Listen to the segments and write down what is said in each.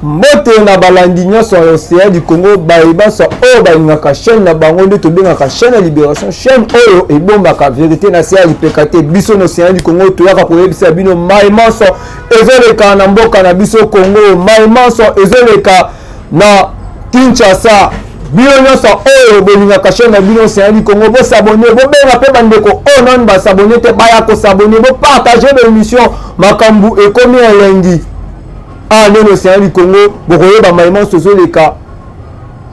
moto na balandinyo sur l'océan du Congo baïba so o baingaka chaîne na bango nde to bengaka chaîne ya libération chaîne oyo ebombaka vérité na sia lipekate biso na océan du Congo to yaka koyebisa bino maïma so ezoleka na mboka na biso Congo maïma so ezoleka na Kinshasa bino nyonso oyo bolingaka chaîne na bino océan du Congo bo s'abonner bo benga pe bandeko o non ba s'abonner te baya ko s'abonner bo partager l'émission makambu ekomi elengi ah non l'océan du Congo bokoye ba maïma sozo leka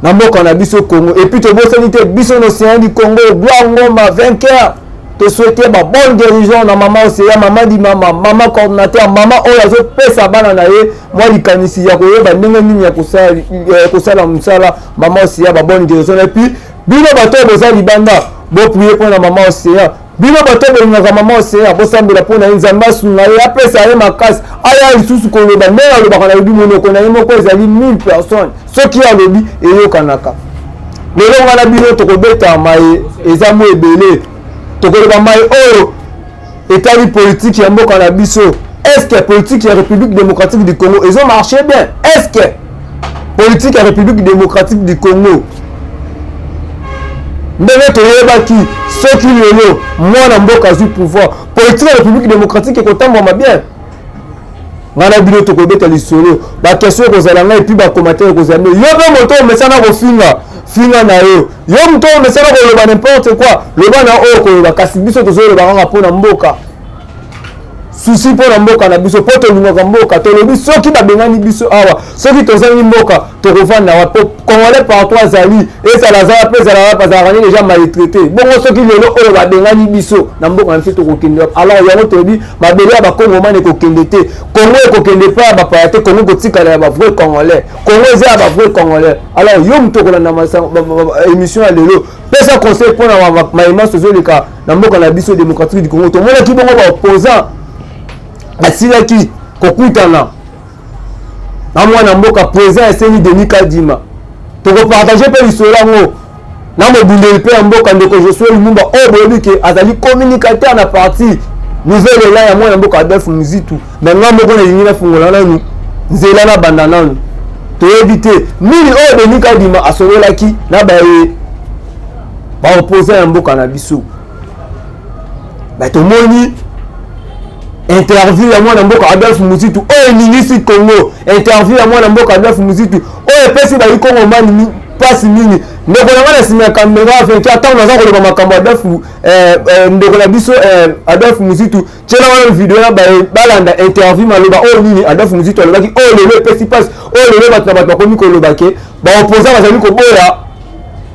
na mboka na biso Congo et puis to bosani te biso l'océan du Congo gloire ngoma vainqueur te souhaiter ba bonne guérison na maman océan maman di maman coordinateur maman oyo azo pesa bana na ye moi likanisi ya koyeba ndenge nini ya kosala musala maman océan ba bonne guérison et puis bino bato boza libanda bo prier pour na maman océan bino bato bolingaka maman océan bosambela mpona ye nzambe asunga ye apesa ye makasi aya lisusu koloba ndenge alobaka na lobi monoko na ye moko ezali 1000 personnes soki alobi eyokanaka lelo ngana bino tokobeta maye eza mo ebele tokoloba maye oyo etali politique ya mboka na biso est-ce que politique ya République démocratique du Congo ezo marché bien est-ce que politique ya République démocratique du Congo ndenge toyebaki soki lelo mwana mboka azwi pouvoir politique ya République démocratique ekotambwama bien ngana bino tokobeta lisolo bakestion ekozala ngai epuis bacommentaire ekozala yo mpe moto omesana kofinga na yo moto omesana koloba n'importe quoi loba na oyo koloba kasi biso tozoloba kaka mpona mboka susi mpona mboka na biso mpo tolingaka mboka tolobi soki babengani biso awa soki tozangi mboka tokovanda wa po congolais partout azali ezala zala mpe ezala wapi azalaka nini déjà maltraité bongo soki lelo oyo babengani biso na mboka na biso tokokende alors yango tolobi mabele ya bakongomani ekokende te kongo ekokende mpe ya bapaya te kongo kotikala ya bavrai congolais kongo eza ya bavrai congolais alors yo moto okolanda émission ya lelo pesa conseil mpona maïma sozoleka na mboka na biso démocratique du Congo tomonaki bongo baopposant asilaki kokutana na mwana mboka président eseni Denis Kadima tokopartage mpe lisolo yango na mobundeli mpe ya mboka ndeko Josué Lumumba oyo boyebi ke azali communicateur na parti nouvelle élan ya mwana mboka Adolphe Muzitu me nga moko nalingi nafungola nanu nzela na banda nanu toyebi te mini oyo Denis Kadima asololaki na baopposant ya mboka na biso batomoni interview ya mwana mboka Adolphe Muzitu oyo ningisi Congo interview ya mwana mboka Adolphe Muzitu oyo pesi bali Congo mani pasi mingi ndeko na ngana simya kamera afenki ata naza koloba makambo Adolphe ndeko na biso Adolphe Muzitu tshela wana video na balanda interview maloba oyo nini Adolphe Muzitu alobaki oyo lelo pesi pasi oyo lelo bato na bato bakomi koloba ke ba opposant bazali koboya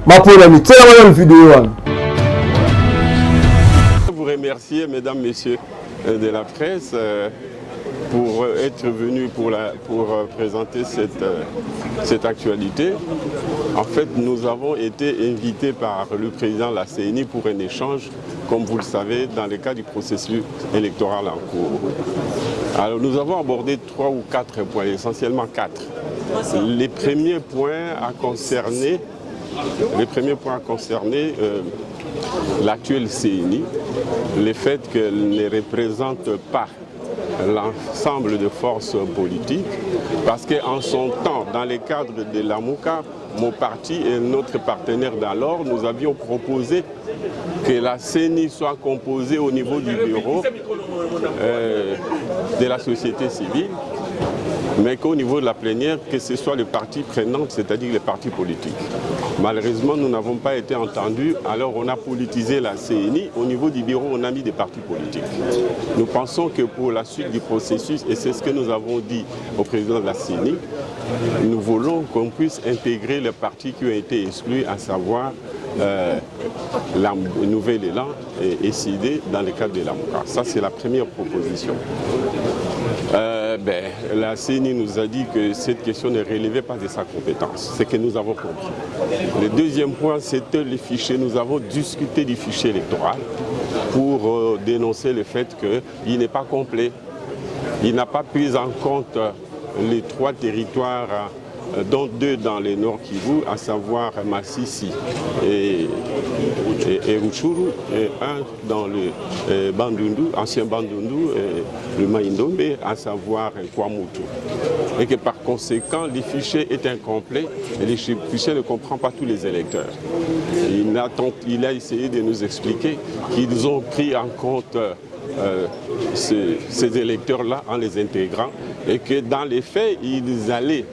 maponami tshela wana video wana. Vous remercier mesdames messieurs de la presse pour être venu pour présenter cette actualité. En fait, nous avons été invités par le président de la CENI pour un échange, comme vous le savez, dans le cadre du processus électoral en cours. Alors, nous avons abordé 3 ou 4 points, essentiellement 4. Les premiers points à concerner l'actuelle CENI, le fait qu'elle ne représente pas l'ensemble des forces politiques, parce qu'en son temps, dans le cadre de l'AMUCA, mon parti et notre partenaire d'alors, nous avions proposé que la CENI soit composée au niveau du bureau de la société civile, mais qu'au niveau de la plénière, que ce soit les parties prenantes, c'est-à-dire les partis politiques. Malheureusement, nous n'avons pas été entendus, alors on a politisé la CENI. Au niveau du bureau, on a mis des partis politiques. Nous pensons que pour la suite du processus, et c'est ce que nous avons dit au président de la CENI, nous voulons qu'on puisse intégrer les partis qui ont été exclus, à savoir la Nouvelle Élan et CID dans le cadre de l'AMUCA. Ça, c'est la première proposition. La CENI nous a dit que cette question ne relevait pas de sa compétence, ce que nous avons compris. Le deuxième point, c'était les fichiers. Nous avons discuté du fichier électoral pour dénoncer le fait qu'il n'est pas complet. Il n'a pas pris en compte les 3 territoires dont 2 dans les Nord Kivu, à savoir Massissi et Rutshuru, et 1 dans le Bandundu, ancien Bandundu, le Maïndombe, à savoir Kwamutu. Et que par conséquent, le fichier est incomplet et le fichier ne comprend pas tous les électeurs. Il a essayé de nous expliquer qu'ils ont pris en compte ces électeurs-là en les intégrant et que dans les faits, ils allaient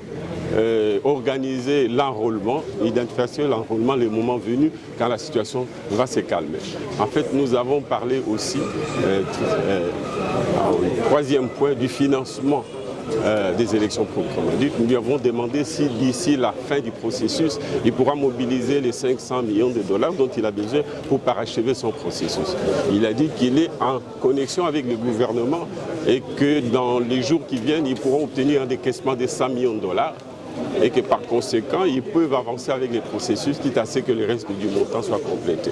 organiser l'enrôlement, identifier l'enrôlement le moment venu quand la situation va se calmer. En fait, nous avons parlé aussi, troisième point, du financement des élections proprement dites. Nous lui avons demandé si d'ici la fin du processus, il pourra mobiliser les 500 millions de dollars dont il a besoin pour parachever son processus. Il a dit qu'il est en connexion avec le gouvernement et que dans les jours qui viennent, ils pourront obtenir un décaissement de 100 millions de dollars et que par conséquent, ils peuvent avancer avec les processus, quitte à ce que le reste du montant soit complété.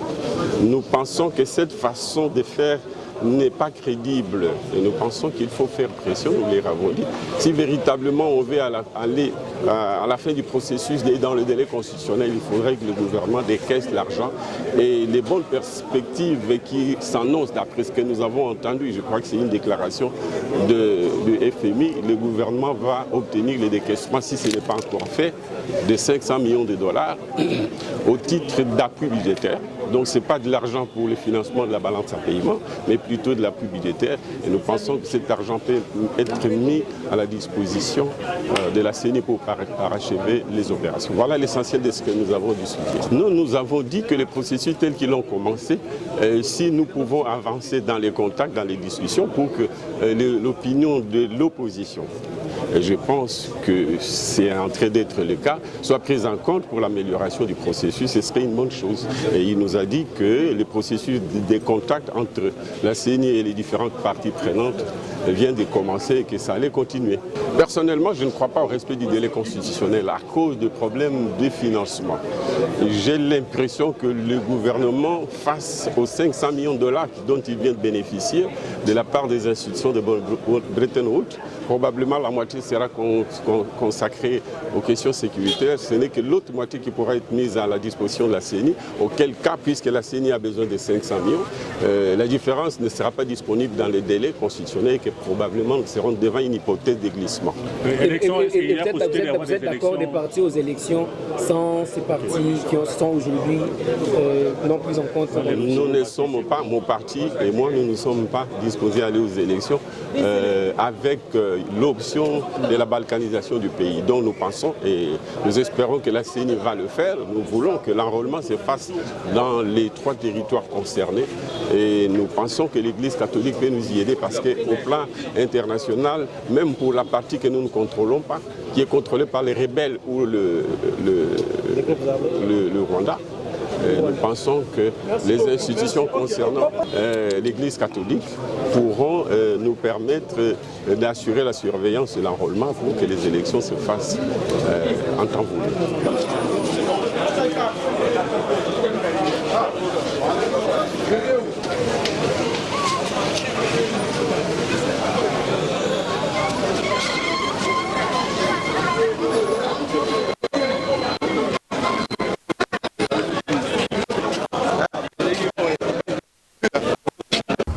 Nous pensons que cette façon de faire n'est pas crédible et nous pensons qu'il faut faire pression, nous l'avons dit. Si véritablement on veut aller à la fin du processus et dans le délai constitutionnel, il faudrait que le gouvernement décaisse l'argent et les bonnes perspectives qui s'annoncent d'après ce que nous avons entendu, je crois que c'est une déclaration du FMI, le gouvernement va obtenir le décaissement, si ce n'est pas encore fait, de 500 millions de dollars au titre d'appui budgétaire. Donc ce n'est pas de l'argent pour le financement de la balance à paiement, mais plutôt de l'appui budgétaire. Et nous pensons que cet argent peut être mis à la disposition de la CENI pour parachever les opérations. Voilà l'essentiel de ce que nous avons discuté. Nous avons dit que les processus tels qu'ils ont commencé, si nous pouvons avancer dans les contacts, dans les discussions, pour que l'opinion de l'opposition, je pense que c'est en train d'être le cas, soit prise en compte pour l'amélioration du processus, ce serait une bonne chose. Et il nous a dit que le processus des contacts entre la CENI et les différentes parties prenantes vient de commencer et que ça allait continuer. Personnellement, je ne crois pas au respect du délai constitutionnel à cause de problèmes de financement. J'ai l'impression que le gouvernement, face aux 500 millions de dollars dont il vient de bénéficier de la part des institutions de Bretton Woods, probablement la moitié sera consacrée aux questions sécuritaires. Ce n'est que l'autre moitié qui pourra être mise à la disposition de la CENI, auquel cas, puisque la CENI a besoin de 500 millions, la différence ne sera pas disponible dans les délais constitutionnels et que probablement nous serons devant une hypothèse de glissement. Vous êtes d'accord de partir aux élections sans ces partis qui sont aujourd'hui non pris en compte? Nous ne sommes pas, mon parti et moi, nous ne sommes pas disposés à aller aux élections avec l'option de la balkanisation du pays, dont nous pensons et nous espérons que la CENI va le faire. Nous voulons que l'enrôlement se fasse dans les 3 territoires concernés et nous pensons que l'Église catholique peut nous y aider parce qu'au plan international, même pour la partie que nous ne contrôlons pas, qui est contrôlée par les rebelles ou le Rwanda, nous pensons que les institutions concernant l'Église catholique pourront nous permettre d'assurer la surveillance et l'enrôlement pour que les élections se fassent en temps voulu.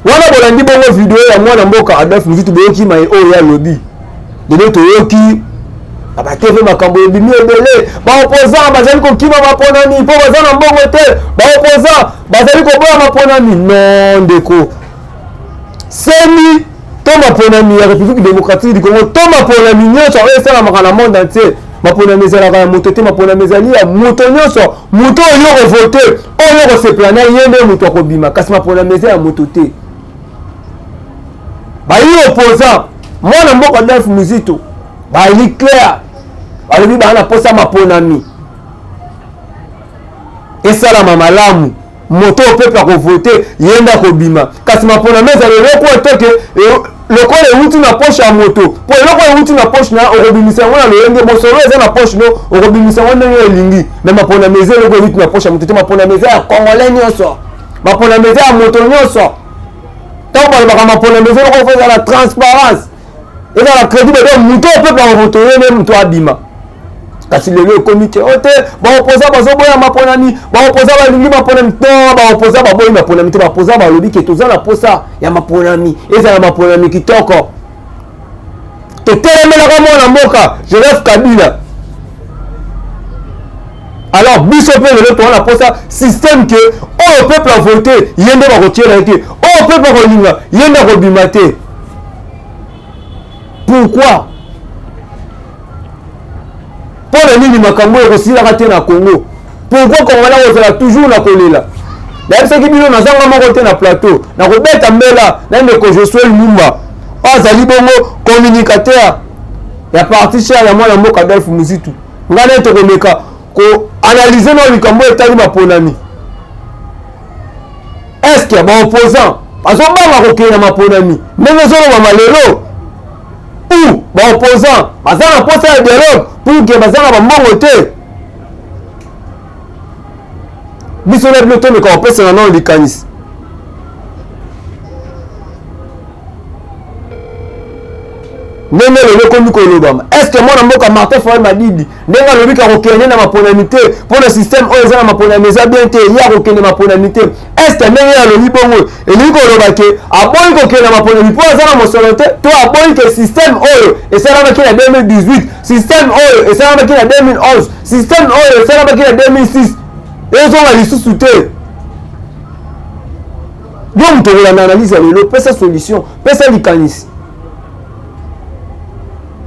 wana bolandi bongo video ya mwana mboka Adolphe Muzitu boyoki mai oyo ya lobi dede toyoki abateve makambo ebimi ebele baopposant bazali kokima maponami mpo baza na mbongo te baopposant bazali koboya maponami non ndeko seni to maponami ya République démocratique du Congo to maponami nyonso oyo esalamaka na monde entier maponami ezalaka ya moto te maponami ezali ya moto nyonso moto oyo kovote oyo koseplana ye nde moto akobima kasi maponami eza ya moto te bayi opposant mwana mboka Adolphe Muzitu bayi clair balobi bana posa maponami esalama malamu moto peuple akovote yenda kobima kasi maponami ezali eloko etoke lokola ewuti na poche ya moto po eloko ewuti na poche na okobimisa yango na loyenge mosolo eza na poche no okobimisa yango ndenge elingi me maponami eza eloko ewuti na poche ya moto te maponami eza ya congolais nyonso maponami eza ya moto nyonso ntango balobaka maponami eza eloko efo eza na transparence eza na crédit bedo moto peuple akovote ye nde moto abima kasi lelo ekomi te ote baopposa bazoboya maponami baopposa balingi maponami to baopposa baboyi maponami te baopposa balobi ke toza na posa ya maponami ezala maponami kitoko totelemelaka mwana mboka Joseph Kabila. Alors biso pe lelo to na posa système que o peuple a voté yende ba kotiela te o peuple ko linga yende ko bimate. Pourquoi? Pour le nini makambo ko sila ka na Congo. Pourquoi Congolais ozala toujours na kolela? D'ailleurs ce qui bino na zanga moko te na plateau na ko beta mbela na ndeko Josué Lumumba azali bongo communicateur ya parti cher ya mwana mboka Adolphe Muzitu ngana to komeka ko analyser no likambo etali maponami. Est-ce que ba opposant azobanga kokena maponami ndenge zolo ba malelo ou ba opposant bazana posa ya dialogue pour que bazana ba mbongo te biso na bino to me ko opesa na no likanisi. Ndenge lelo komi kolobama est-ce que mwana mboka Martin Fayulu Madidi ndenge alobi ka kokende na maponami te pour le système oyo eza na maponami eza bien te ya kokende maponami te est-ce que ndenge alobi bongo elingi koloba ke aboyi kokende na maponami po aza na mosolo te to aboyi ke système oyo esalamaki na 2018 système oyo esalamaki na 2011 système oyo esalamaki na 2006 ezonga lisusu te. Donc tokolanda analyse ya lelo pesa solution pesa likanisi.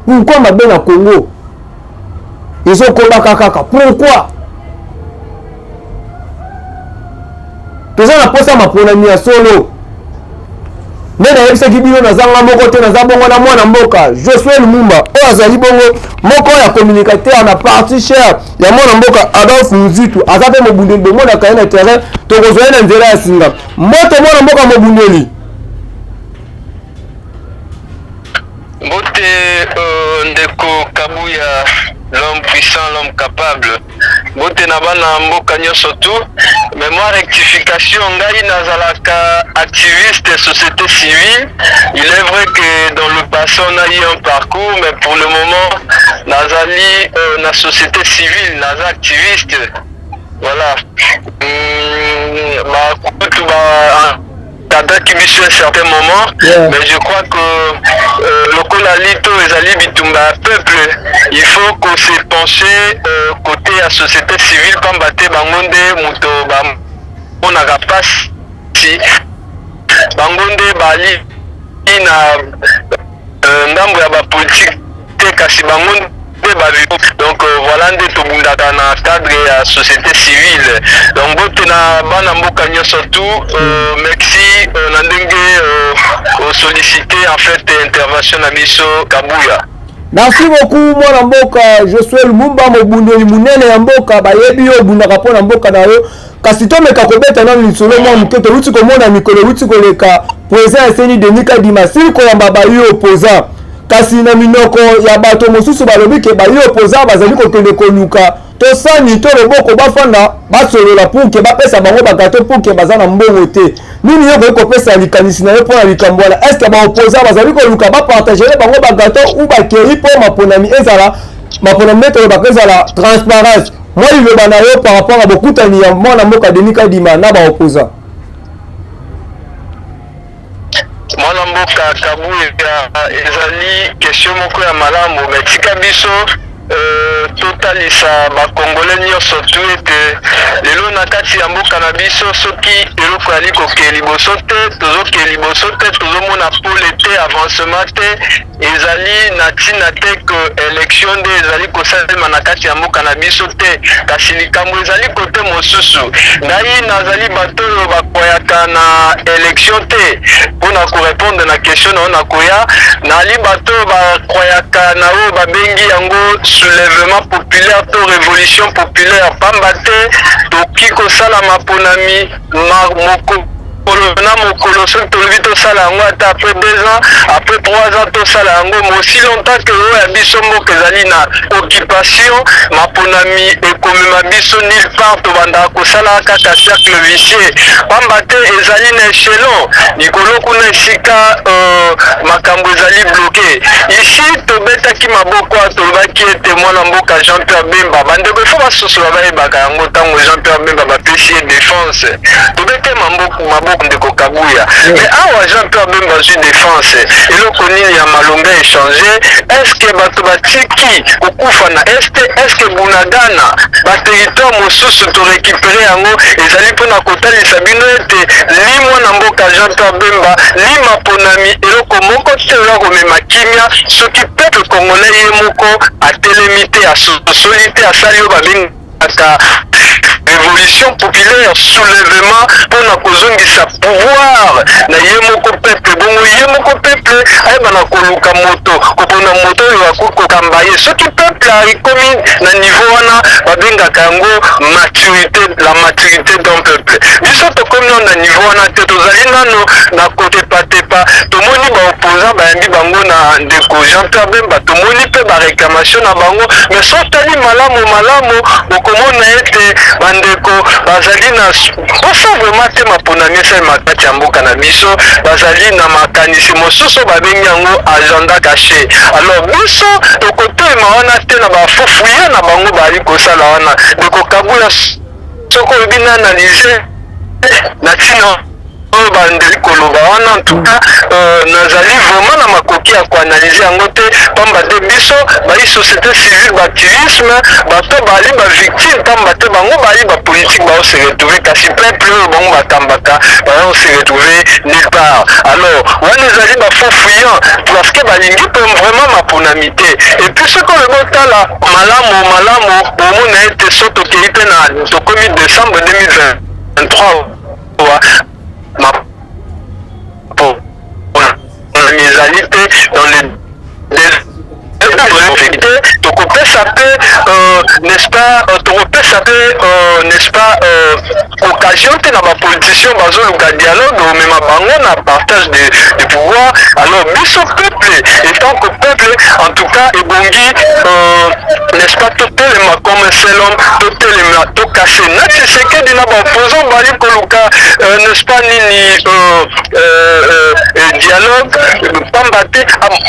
Pourquoi mabe na Congo ils ont combattu kaka? Pourquoi? Tout ça na posa maponami ya solo. Nena yebisa kibino na zanga moko te na zabongo na mwana mboka Josué Lumumba o azali bongo moko ya communicateur na parti cher ya mwana mboka Adolphe Muzitu azape mobundeli bongo na kaina terrain to kozwa na nzela ya singa moto mwana mboka mobundeli. Mbote ndeko Kabuya, l'homme puissant, l'homme capable. Mbote na bana mboka nyoso tout. Mais moi rectification ngai nazalaka activiste société civile. Il est vrai que dans le passé on a eu un parcours, mais pour le moment nazali na société civile, naza activiste. Voilà. Qui mission à un certain moment, mais je crois que le Kolalito et Ali Bitumba peuple, il faut qu'on se penche côté la société civile comme Bate Bangonde, Muto, on a pas si Bangonde, Bali, Ndambo ya ba politique, Kasi Bangonde. Donc voilà nde tobundaka na cadre ya société civile. Donc bote na bana mboka nyoso tout merci na ndenge solliciter en fait intervention na biso Kabuya. Merci beaucoup mwana mboka Josué Lumumba mobundeli munene ya mboka bayebi yo bundaka pona mboka na yo kasi to meka kobeta na lisolo mwa mketo luti komona mikolo luti koleka président Eseni Denis Kadima sili koyamba ba yo opposant kasi na minoko ya bato mosusu balobi ke ba yo opposant bazali kokende koluka to sani to loboko bafanda basolola pour ke bapesa bango bagato pour ke bazana mbongo te nini yo ko pesa likanisi na yo pona likambo wana est-ce que ba opposant bazali koluka ba partager bango bagato ou ba keri po maponami ezala maponami to ba ezala transparence moi il veut bana yo par rapport à beaucoup tani ya mwana mboka Denis Kadima na ba opposant mwana mboka Kabuya ezali question moko ya malamu mais tika biso totalisa bakongole nyonso tu ete lelo na kati ya mboka na biso soki eloko ali koke liboso te tozoke liboso te tozomona pole te avancement te ezali na ntina te ke élection nde ezali kosalema na kati ya mboka na biso te kasi likambo ezali kote mosusu ngai nazali bato oyo bakwayaka na élection te mpona korépondre na question na oyo nakoya nali bato oyo bakwayaka na oyo babengi yango soulèvement populaire to révolution populaire pamba te toki kosala maponami moko na mokolo soki tolobi tosala yango ata après 2 ans après 3 ans tosala yango mais aussi longtemps que oyo ya biso mboka ezali na occupation maponami ekomema biso nulle part tobandaka kosala kaka cercle vicieux pamba te ezali na échelon likolo kuna esika makambo ezali bloqué ici tobetaki maboko tolobaki ete mwana mboka Jean-Pierre Bemba bandeko ifo basosola bayebaka yango ntango Jean-Pierre Bemba bapesi ye défense tobete maboko ndeko Kabuya mais awa Jean-Pierre Bemba zwi défense eloko nini ya malonga échangé est-ce que bato batiki kokufa na est-ce que Bunagana baterritoire mosusu torécupéré yango ezali mpona kotalisa bino ete li mwana mboka Jean-Pierre Bemba li maponami eloko moko te oza komema kimia soki peuple congolais ye moko atelemi te asosoli te asali oyo babengaka révolution populaire soulèvement mpona kozongisa pouvoir na ye moko peuple bongo ye moko peuple ayebana koluka moto kopona moto oyo akokamba ye soki peuple akomi na niveau wana babengaka yango maturité la maturité d'un peuple biso tokomi na niveau wana te tozali nano na kotepatepa tomoni baopposant bayambi bango na ndeko Jean-Pierre Bemba tomoni mpe baréclamation na bango mais sotali malamu okomona ete bandeko bazali na osa vraiment te maponami esalema kati ya mboka na biso bazali na makanisi mosusu babengi yango agenda caché alors biso tokotoyema wana te na bafofuye na bango bali kosala wana ndeko Kabuya soko oyebi na analyse na ntina oyo bandeli koloba wana en tout cas nazali vraiment na makoki ya koanalyse yango te pamba te biso bali société civile baactivisme bato bali bavictime pamba te bango bali bapolitique baose retrouve kasi peuple oyo bango batambaka baose retrouve nulle part alors wana ezali bafofuyant parce que balingi mpe vraiment maponami te et puis soki oyo botala malamu omona ete so tokei mpe na tokomi décembre 2023 ezali te dans les tokopesa mpe n'est-ce pas tokopesa mpe n'est-ce pas occasion te na bapoliticien bazoluka dialogue omema bango na partage de pouvoir alors biso peuple étant que peuple en tout cas ebongi n'est-ce pas totelema comme un seul homme totelema tokase na Tshisekedi na baopposant bali koluka n'est-ce pas nini dialogue pamba te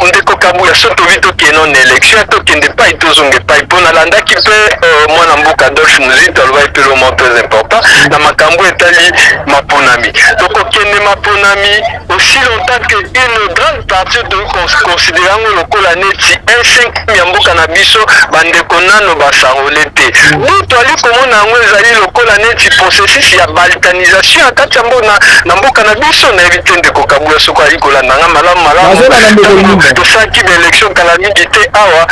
ndeko Kabuya so tovi tokende na élection tokende pai tozonga pai mpo nalandaki mpe mwana mboka Adolphe Muzito alobai mpe le mot très important na makambo etali maponami tokokende maponami aussi longtemps que une grande partie toconsidérer yango lokola neti un 5 ya mboka na biso bandeko nano basarole te ni toali komona yango ezali lokola neti processus ya balkanisation ya kati na mboka na biso nayebi te ndeko Kabuya soko ali kolandanga malamu tosaki baélection kala mingi te awa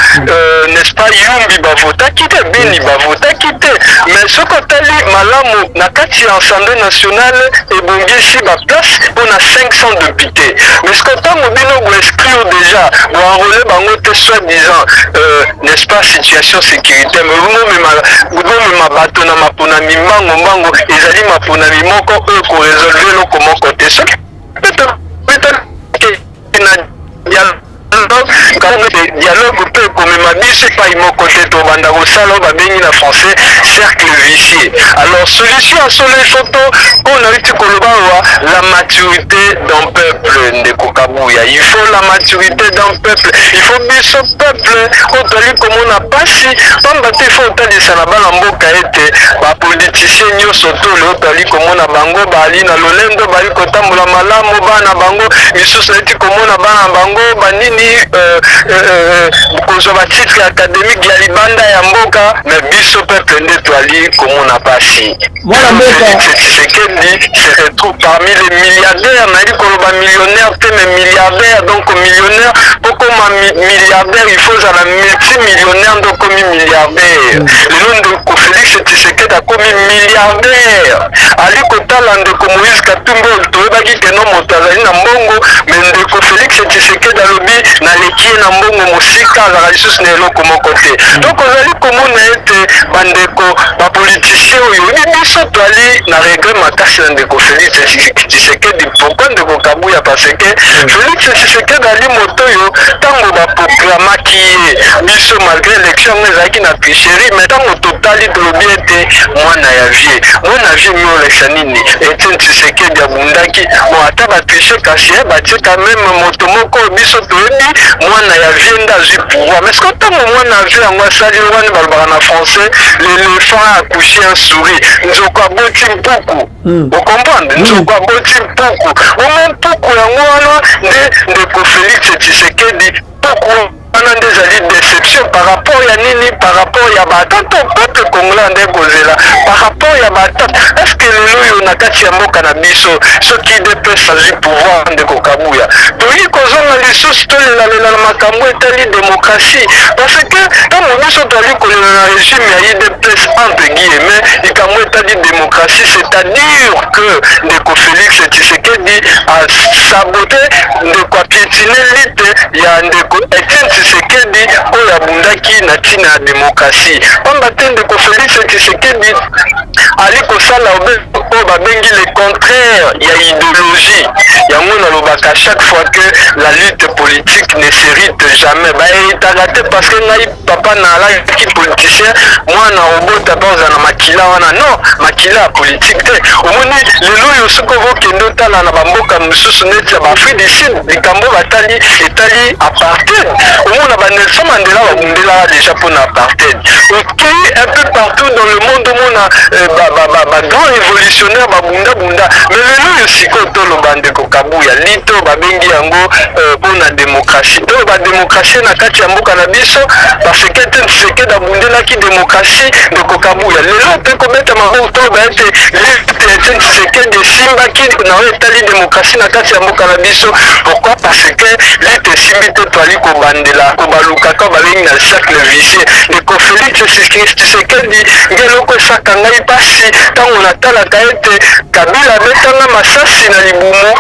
n'est-ce pas Yumbi bavotaki te Beni bavotaki te mais soki otali malamu na kati ya assemblée nationale ebongisi baplace mpona 500 députés mais soki otango bino boexclure déjà boenrole bango te soi-disant n'est-ce pas situation sécuritaire mais bomema bato na maponami mbango ezali maponami moko oyo koresolve eloko moko te soki dialogue peut komema biso epai moko te tobanda kosala oyo babengi na français cercle vicieux alors solution ya solo efoto oyo nauti koloba awa la maturité d'un peuple ndeko Kabuya il faut la maturité d'un peuple il faut biso peuple oyo toali komona pasi pamba te ifo otalisa na bana mboka ete bapoliticien nyonso tole oyo toali komona bango bali na lolendo bali kotambola malamu bana bango misusu naiti komona bana bango banini kozwa batitre académique ya libanda ya mboka mais biso peuple nde toali komona pasi Tshisekedi se retrouve parmi les milliardaires nayebi koloba millionnaire te mais milliardaire donc millionnaire po koma milliardaire il faut ozala multimillionnaire ndo komi milliardaire lelo ndeko Félix Tshisekedi akomi milliardaire ali kotala ndeko Moïse Katumbi oyo toyebaki keno moto azali na mbongo mais ndeko Félix Tshisekedi alobi nalekie na mbongo mosika azala lisusu na eloko moko te donc ozali komona ete bandeko politicien oyo biso toali na regret makasi na ndeko Félix Tshisekedi. Pourquoi ndeko Kabuya? Parce que Félix Tshisekedi ali moto oyo ntango baproclamaki ye biso malgré élection ngo ezalaki na tricherie, mais ntango totali tolobi ete mwana ya vie miolekisa nini Etienne Tshisekedi abundaki bon ata batriche kasi batie quand même moto moko biso toyebi mwana ya vie nda azwi pouvoir. Mais siko ntango mwana ya vie yango asali wana balobaka na français l'éléphant a accouché un souris, nzoko aboti mpuku okomprendre, nzoko aboti mpuku omo mpuku yango wana nde ndeko Félix Tshisekedi mpuku wana nde ezali déception par rapport ya nini, par rapport ya batata peuple congolais nde kozela par rapport ya batata. Est-ce que lelo oyo na kati ya mboka na biso soki DPS azwi pouvoir ndeko Kabuya toyi kozonga lisusu tolelalela na makambo etali démocratie? Parce que ntango biso toali kolela na régime ya UDPS entre guillemets likambo etali démocratie, c'est-à-dire que ndeko Félix Tshisekedi a saboté ndeko apiétine lite ya ndeko Etienne Tshisekedi oyo abundaki na ntina ya démocratie. Pamba te ndeko Félix Tshisekedi ali kosala oyo babengi le contraire ya idéologie yango nalobaka chaque fois que la lutte politique ne s'hérite jamais bahéritaka te parce que ngai papa nalaki politicien mwana obota baoza na makila wana non makila ya politique te. omoni lelo oyo soki okokende otala na bamboka mosusu neti ya baafrique du sud likambo batali etali apartheid. omona banelson mandela babundelaka déjà mpona apartheid. okei un peu partout dans le monde omona grand révolutionnaire babunda mais lelo oyo sikoyo toloba ndeko Kabuya lito babengi yango mpona démocratie to badémocratie na kati ya mboka na biso parce que Etienne Tshisekedi abundelaki démocratie ndeko Kabuya. lelo mpe kobeta maboko toloba ete lite Etienne Tshisekedi esimbaki na oyo etali démocratie na kati ya mboka na biso. Pourquoi? Parce que lite esimbi te toali kobandela kobalukaka babengi na cercle vicieux. ndeko Félix Tshisekedi ngeloko esaka ngai mpasi ntango natalaka ete Kabila abetanga masasi na libumu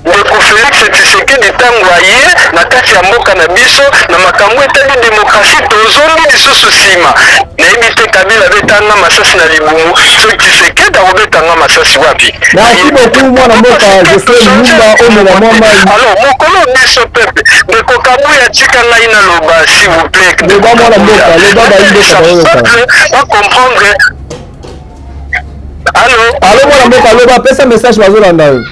ndeko Félix Tshisekedi ntango aye na kati ya mboka na biso na makambo etali démocratie tozongi lisusu nsima. nayebi te Kabila abetanga masasi na libumu soki Tshisekedi akobetanga masasi wapi? Merci beaucoup mwana mboka Joseph Lumba omela mwa mai. Alors mokolo biso pepe ndeko Kabuya tika ngai naloba s'il vous plaît Loba mwana mboka loba bainde ba comprendre. Allô mwana mboka loba pesa message bazolanda yo.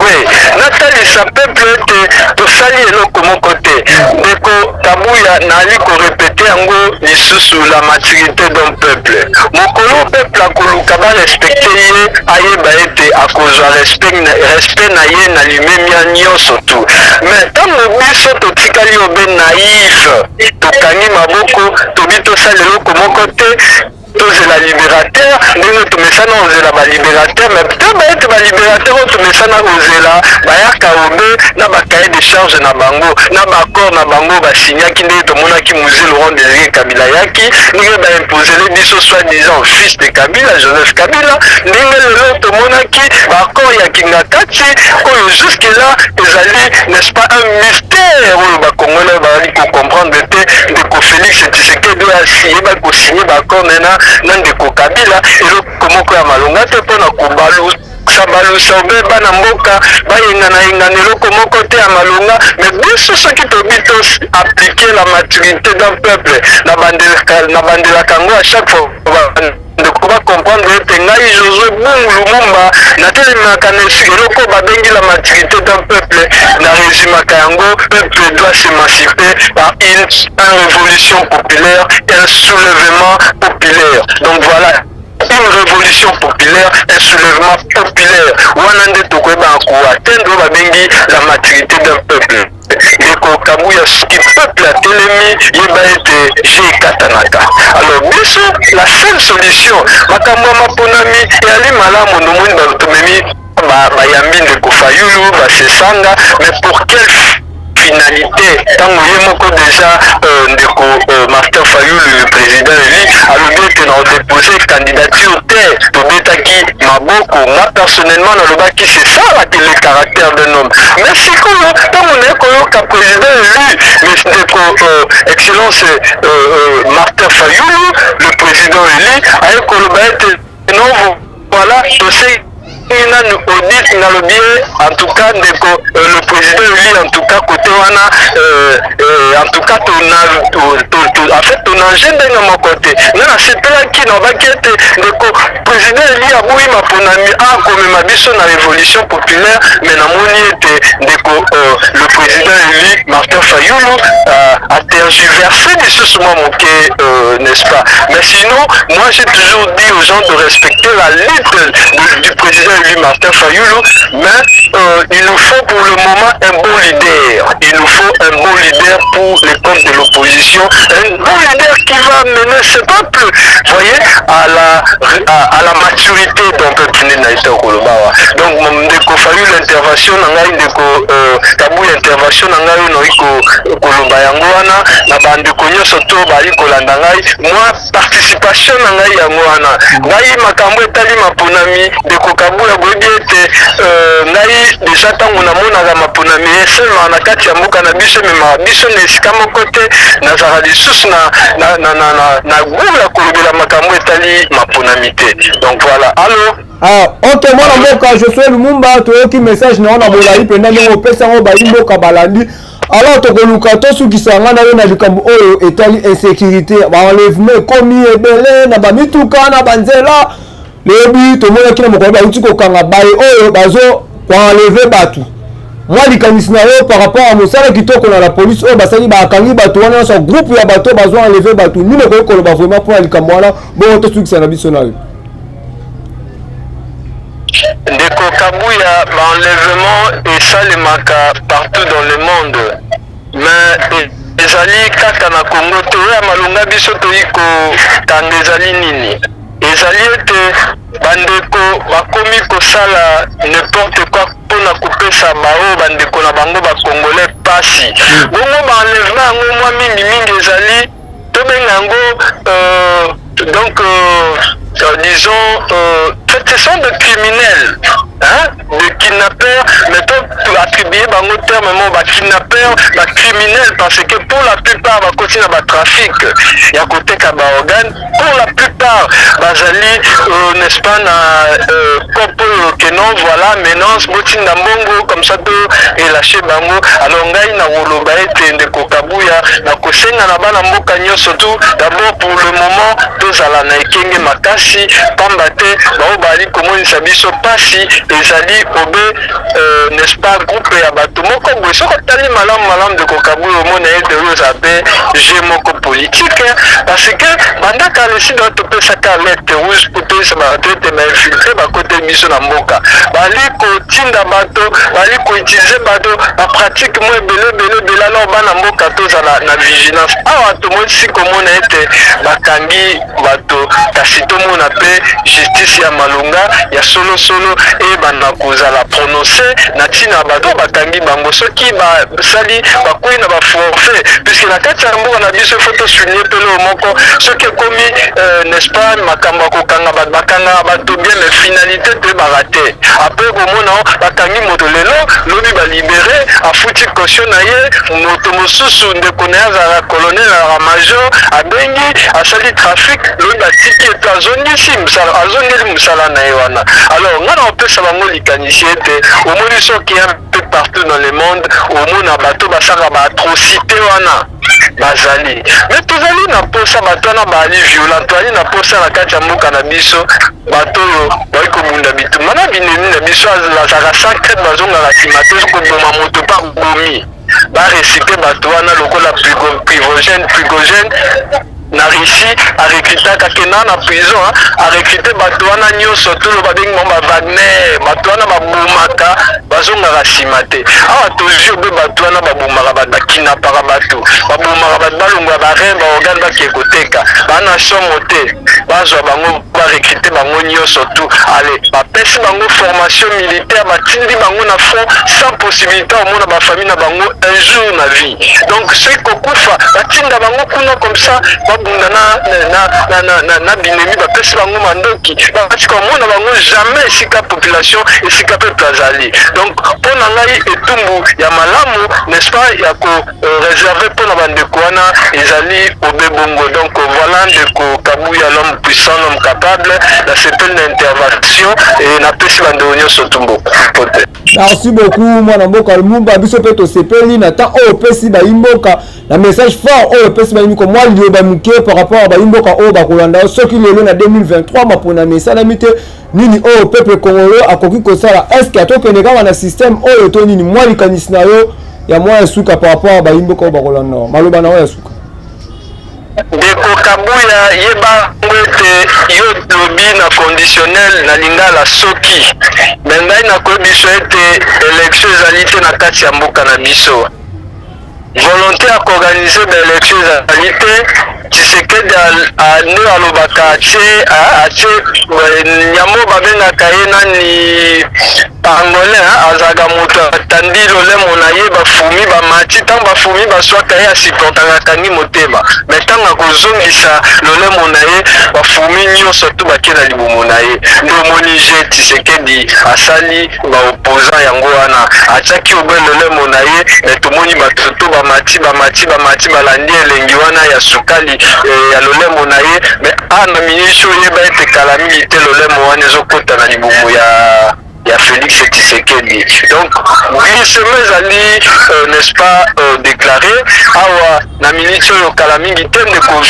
Oui, natalisa peuple ete tosali eloko moko te. ndeko Kabuya nali korepete yango lisusu la maturité d'un peuple. mokolo peuple akoluka barespecte ye ayeba ete akozwa respect na ye na limemia nyonso tu. mais ntango biso totikali obe naïve tokangi maboko tobi tosala eloko moko te tozela libérateur ndenge tomesana ozela balibérateur mais peut baete balibérateur oyo tomesana kozela bayaka obe na bakaye de charge na bango na baaccord na bango basignaki ndenge tomonaki Moïse Laurent Désiré Kabila yaki ndenge baimpozele biso soi-disant fils de Kabila Joseph Kabila ndenge lelo tomonaki baaccord ya Kingakati oyo jusque là ezali n'est-ce pas un mystère oyo bakongolais bazali kocomprendre te ndeko Félix Tshisekedi oyo asiyeba kosigne baaccord nena na ndeko Kabila eloko moko ya malonga te mpona kobalusa obe bana mboka bayengana eloko moko te ya malonga. mais biso soki tobi tos appliquer la maturité d'un peuple na bandelaka yango à chaque fois ndeko bacomprendre ete ngai Josué Bungu Lumumba natelemaka na eloko babengi la maturité d'un peuple na résumaka yango peuple doit s'émanciper par une révolution populaire et un soulèvement populaire. donc voilà une révolution populaire, un soulèvement populaire. Wanande tokoeba ko atteindre babengi la maturité d'un peuple. ndeko Kabuya soki peuple atelemi yeba ete je katanaka. alors biso la seule solution makambo maponami yali malamu nomoni batomemi bayambi ndeko Fayulu basesanga mais pour quelle finalité? Tango ye moko déjà ndeko Martin Fayulu le président eli alobi ete na déposé candidature te tobetaki maboko. Moi personnellement nalobaki c'est ça le caractère d'un homme. Mais sikoyo ntango nayekoyoka président élu mais excellence Martin Fayulu le président élu ayekoloba ete non voilà dossier nanu audit na le bien en tout cas le président élu en tout cas côté wana en tout cas en fait ton agenda na côté na sepelaki na bakete ndeko président élu aboyi maponami akomema biso na révolution populaire mais namoni ete ndeko le président élu Martin Fayulu a tergiversé lisusu mwa moke n'est-ce pas, mais sinon moi j'ai toujours dit aux gens de respecter la lutte du président élu Martin Fayulu, mais il nous faut pour le moment un bon leader. Il nous faut un bon leader pour les comptes de l'opposition, un bon leader qui va mener ce peuple, voyez, à la maturité d'un peuple naïta Kolobawa. Donc ndeko Fayulu l'intervention nangai ndeko Kabu l'intervention nangai no Koloba yango wana na bandeko nyonso to bali kolanda ngai, moi participation nangai yango wana ngai makambo etali maponami ndeko Kabu ya ete ngai déjà ntango namonaka maponami seulement na kati ya mboka na biso mema biso na esika moko te nazala lisusu na goût ya kolobela makambo etali maponami te. Donc voilà. Allo ok mwana mboka Josué Lumumba toyoki message na wana bolai penda ndenge opesa ngo bayi mboka balandi alors tokoluka tosukisa nga na yo na likambo oyo etali insécurité baenlèvement ekomi ebele na bamituka na banzela lebi tomonaki na mokolo bauti kokanga baye oyo bazo koenleve bato mwa likanisi na yo par rapport à mosala kitoko na la police oyo basali bakangi bato wana nyonso groupe ya bato bazo enleve bato nini okoki koloba vraiment mpo na likambo wana bongo tosukisa na biso na yo. Ndeko Kabuya l'enlèvement esalemaka partout dans le monde, mais ezali kaka na Congo to ya malonga biso toyi kotanga ezali nini ezali ete bandeko bakomi kosala n'importe quoi mpona kopesa bao bandeko na bango bakongolais pasi bongo baenlèvement yango mwa mingi ezali tobenga yango donc disons ce sont des criminels, hein, des kidnappeurs, mettons attribuer bango terme mon kidnappeurs, criminels parce que pour la plupart va continuer à trafic, il y a côté kaba organe, pour la plupart bazali n'est-ce pas na copo que non voilà menace botin ndambongo comme ça to et lâcher bango alors ngai na woloba ete ndeko Kabuya na kosenga na bana mboka nyonso tout d'abord pour le moment tozala na ekenge makasi pambate bali komonisa biso pasi ezali obe n'est-ce pas groupe ya bato moko boye soko tali malamu de Kabuya omona ete oyo zabe je moko politique parce que bandaka lesi doit topesaka alerte rouge pour toyisa bato ete bainfiltre bakote biso na mboka bali kotinda bato bali koutilize bato bapratique mo ebele alors bana mboka tozala na vigilance awa tomonisi komona ete bakangi bato kasi tomona mpe justice ya malonga ya solo e bana kozala prononcer na tina bato bakangi bango soki basali bakoyi na baforfait puisque na kati ya mboka na biso faut souligner pele moko soki ekomi n'est-ce pas makambo ya kokanga bato bakanga bato bien mais finalité te barate après komona bakangi moto lelo lobi balibere afuti caution na ye moto mosusu ndeko na ye azala colonel ala major abengi asali trafic lobi batiki ete azongeli mosala na ye wana. Alors nga na opesa bango likanisi ete omoni soki un peu partout dans le monde omona bato basaka baatrocité wana bazali mais tozali na posa bato wana baali violent toali na posa na kati ya mboka na biso bato oyo bali kobunda bitumba na binemi na biso azalaka sacrete bazongaka nsima te koboma moto pa bomi baresite bato wana lokola prigogène na Russie arekrutaka kena na prison arekrute bato wana nyonso tolo babengi mo ba Wagner bato wana babomaka bazongaka nsima te. Awa tozwi obe bato wana babomaka bato bakinapaka bato babomaka bato balongwa barein baorgane bakee koteka bana somo te bazwa bango barekrite bango nyonso tu ale bapesi bango formation militaire batindi bango na front sans possibilité omona bafamille na bango un jour na vie. Donc soki kokufa batinda bango kuna comme ça babunda na binemi bapesi bango mandoki batika omona bango jamais esika population esika peuple azali. Donc mpo na ngai etumbu ya malamu n'est-ce pas ya koreserve mpo na bandeko wana ezali obebongo. Donc voilà ndeko Kabuya l'homme puissant, l'homme capable na sepele na intervention et napesi bandeko nyonso tumbu. Merci beaucoup mwana mboka Lumumba biso pe tosepeli na temps oyo pesi bayimboka na message fort oyo pesi bayimiko mwa liyoba muke par rapport à bayimboka oyo bakolanda soki lelo na 2023 mapona mesala mite nini oyo peuple congolais akoki kosala est-ce que atokende kama na système oyo to nini mwa likanisi na yo ya mwa esuka par rapport à bayimboka oyo bakolanda maloba na oyo esuka ndeko Kabuya yeba ete yo lobi na conditionnel na lingala soki me ngai nakoyebi biso ete élection ezali te na kati ya mboka na biso volonté ya koorganize baélection ezali te. Tshisekedi nde alobaka atie nyamo babengaka ye nani pangolin azalaka moto atandi lolemo na ye bafumi bamati ntango bafumi baswaka ye asipotaka akangi motema me ntango akozongisa lolemo na ye bafumi nyonso to bake na libumu na ye nde omoni je Tshisekedi asali baopposant yango wana atiaki obe lolemo na ye me tomoni bato to bamati balandi elengi wana ya sukali ya lolemo na ye me ana ministre oyeba ete kala mingi te lolemo wana ezokota na libumu ya Félix Tshisekedi. Donc glissement ezali n'est-ce pas déclaré awa na ministre oyo kala mingi te ndeko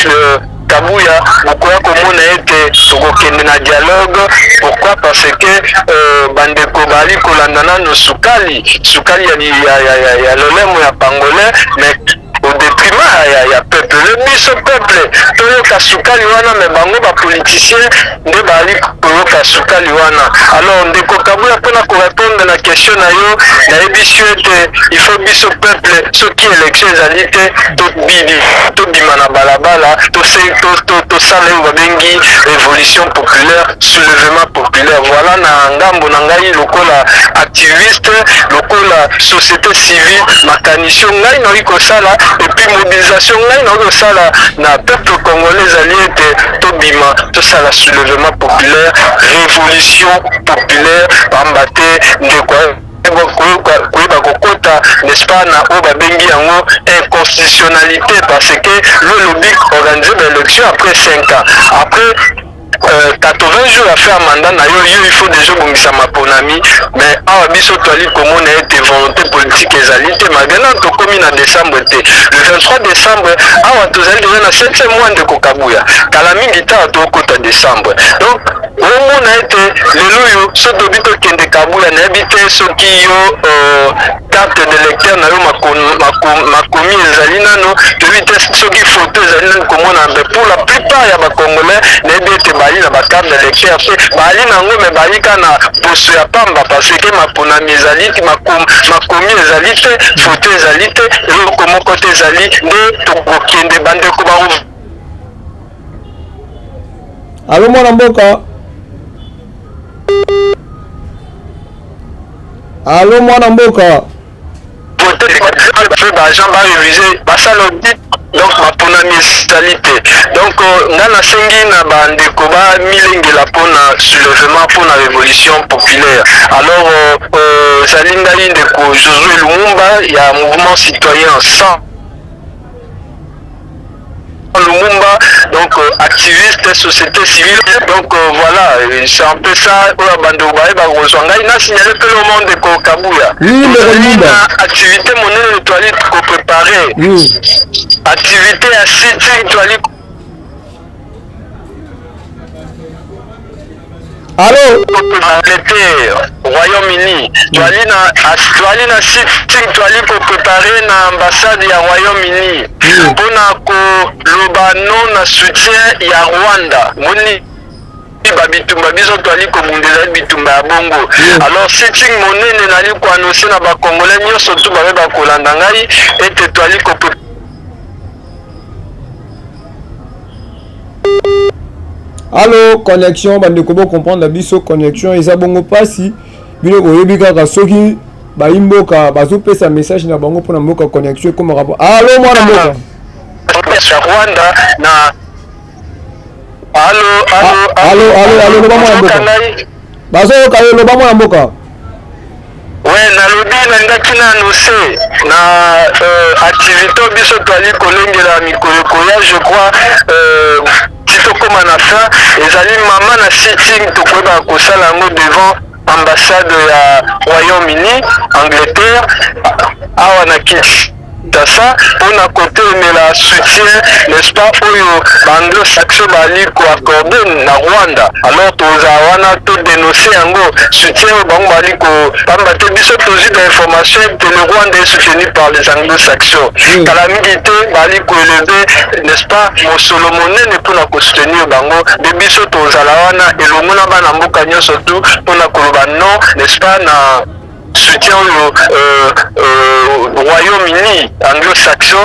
Kabuya okoya komona ete tokokende na dialogue. Pourquoi? Parce que bandeko bali kolanda nano sukali ya lolemo ya pangolin mais au détriment ya peuple le biso peuple toyoka sukali wana me bango bapoliticien nde bali koyoka sukali wana. Alors ndeko Kabuya mpona korépondre na question na yo nayebisi ete il faut biso peuple soki élection ezali te tobima na balabala tosala oyo babengi révolution populaire soulèvement populaire. Voilà na ngambo na ngai lokola activiste lokola société civile makanisio ngai naoki kosala et puis mobilisation ngai naoki kosala na peuple congolais ezali ete tobima tosala soulèvement populaire révolution populaire pamba te ndeko koyeba kokota n'est-ce pas na oyo babengi yango inconstitutionnalité parce que le lobby organise l'élection après 5 ans après 80 jours à faire mandat na yo il faut déjà bongisa maponami mais awa biso toali komona ete volonté politique ezali te maintenant tokomi na décembre te le 23 décembre awa tozali déjà na 7e mois ndeko Kabuya kala mingi ta tokota décembre. Donc omona ete lelo yo so tobi tokende Kabuya nayebi te soki yo carte d'électeur na yo makomi ezali nano toyebi te soki photo ezali nano komona mais pour la plupart ya bakongolais nayebi ete bali na bakarte d'électeur pe bali nango me bali ka na poso ya pamba parce que maponami ezali te makomi ezali te photo ezali te eloko moko te ezali nde tokokende bandeko bao. Alo mwana mboka Allô mwana mboka bagent barévise basala audit donc baponami esalité donc nga nasengi na bandeko bamilengela mpona soulèvement mpona révolution populaire. Alors ezali ngai ndeko Josué Lumumba ya mouvement citoyen sans Lumumba, donc activiste, société civile, donc voilà, c'est un peu ça, il a signalé que le monde de Kabuya. Oui, activité monnaie étoilée pour préparer. Oui. Activité à City étoilée. Allô? Royaume-Uni. Tu allais na site, tu allais pour préparer na ambassade ya Royaume-Uni. Pour na ko loba non na soutien ya Rwanda. Moni babitumba biso toali kobundela bitumba ya bongo. Alors sitting monene nali ko annoncer na ba Congolais nyonso tu babe bakolanda ngai ete toali ko Allo connexion bande ko comprendre la biso connexion eza bongo pasi bino ko yebi kaka soki ba imboka bazopesa message na bango pona mboka connexion comme rapport. Allo mwana mboka Rwanda na Allo loba mwana mboka bazo kayo loba mwana mboka. Ouais, nalobi nangaki na annoncer na activité biso toali kolengela mikolo koya je crois kitokoma na fin ezali mama na sitting tokoyeba kosala yango devant ambassade ya Royaume-Uni, Angleterre awa na Kinshasa on a côté la soutien n'est-ce pas pour anglo-saxon bali ko accorder na Rwanda. Alors toza wana to dénoncer yango soutien bango bali ko pamba te biso tozi d'information que le Rwanda est soutenu par les anglo-saxons. Calamité bali ko élever n'est-ce pas mon Solomone ne pour ko soutenir bango de biso toza la wana elomona bana mboka nyonso tout pour na koloba non n'est-ce pas na soutien au Royaume-Uni, anglo-saxon,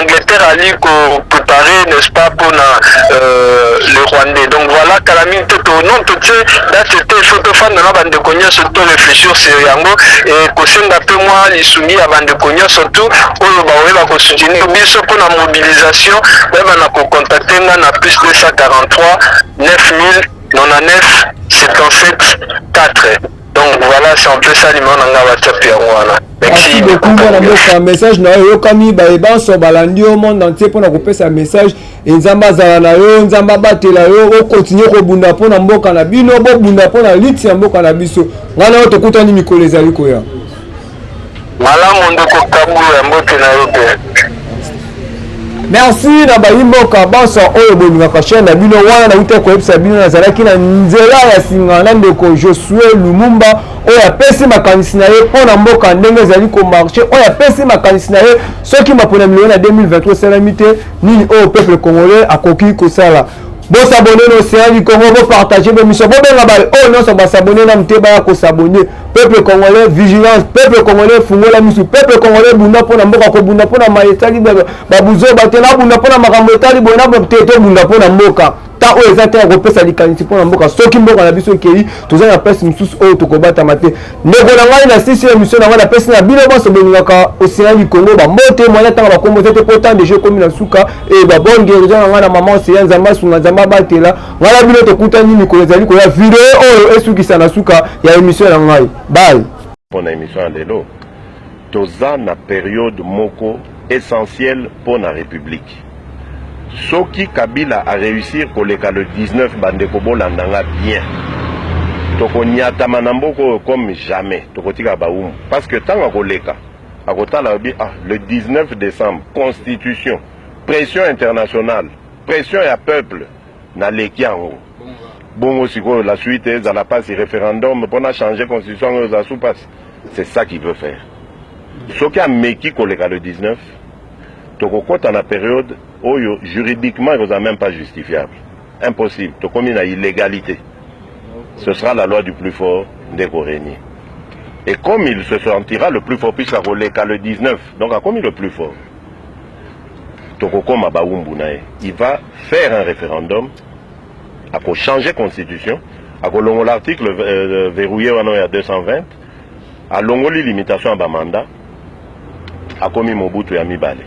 Angleterre a dit qu'on préparer, n'est-ce pas, pour le Rwandais. Donc voilà, calamité, non, tout ça, c'était photo fan de la bande de cognac, surtout réfléchir sur Yango, et qu'on s'est un peu moins les soumis à bande de cognac, surtout, on va soutenir, bien sûr, pour la mobilisation, même on a contacté, on a plus de 243, 9099, 77, 4. Donc voilà, c'est un peu ça l'imam dans WhatsApp et voilà. Merci beaucoup mon amour. Message na yo kami ba eba so balandi au monde entier pour na kopesa un message et nzamba zala na yo nzamba batela yo o continuer ko bunda pona mboka na bino bo bunda pona litsi ya mboka na biso ngana yo tokutani mikolo ezali koya. Malamu ndoko kabulu ya mboka na yo pe. Merci na bayimboka banso oyo bolingaka chaîne na bino wana na uta ko epsa bino nazalaki na nzela ya singana ndeko Josué Lumumba oyo apesi makanisi na ye mpona mboka ndenge ezali komarche oyo apesi makanisi na ye soki mapona milio na 2023 esalami te nini oyo peuple congolais akoki kosala. Bon s'abonner au Océan du Congo, bon partager vos missions. Bon ben là-bas, oh non, ça va s'abonner, non, t'es pas à s'abonner. Peuple congolais, vigilance, peuple congolais, fungo la mission. Peuple congolais, bunda pour la mboka, bunda pour la maïtali, babuzo, batela, bunda pour la maramotali, bunda pour této, bunda pour la mboka. Ta o ezate akopesa likanisi mpona mboka soki mboka na biso ekei toza na pesi mosusu oyo tokobata mate ndeko na ngai na sisi émission na ngai na pesi na bino bonso bolingaka Océan du Congo bambote mwana ntanga bakombo tete po temps de jeu komi na suka e babongere eza na ngai na mama Océan nzamba sunga nzamba batela ngai na bino tokutani mikolo ezali koya video oyo esukisa na suka ya émission na ngai bye mpona émission ya lelo toza na période moko essentielle mpona république. Soki Kabila a réussi koleka le 19 bandeko bolandanga bien. Toko nyatama na mboko comme jamais. Toko tika baum. Parce que tant à koleka, à kotala le 19 décembre, constitution, pression internationale, pression ya peuple, na leki yango. Bongo siko la suite za la passe référendum pour na changer constitution za sous passe. C'est ça qu'il veut faire. Soki a meki koleka le 19 toko kota na période oyo juridiquement il n'est même pas justifiable. Impossible. Toko mi na illégalité. Ce sera la loi du plus fort des Coréniens. Et comme il se sentira le plus fort puisqu'à koleka le 19, donc à comme le plus fort, toko koma baumbu nae, il va faire un référendum, à changer constitution, à longo l'article verrouillé à 220, à longo li limitation à mandat, à komi Mobutu ya mibale.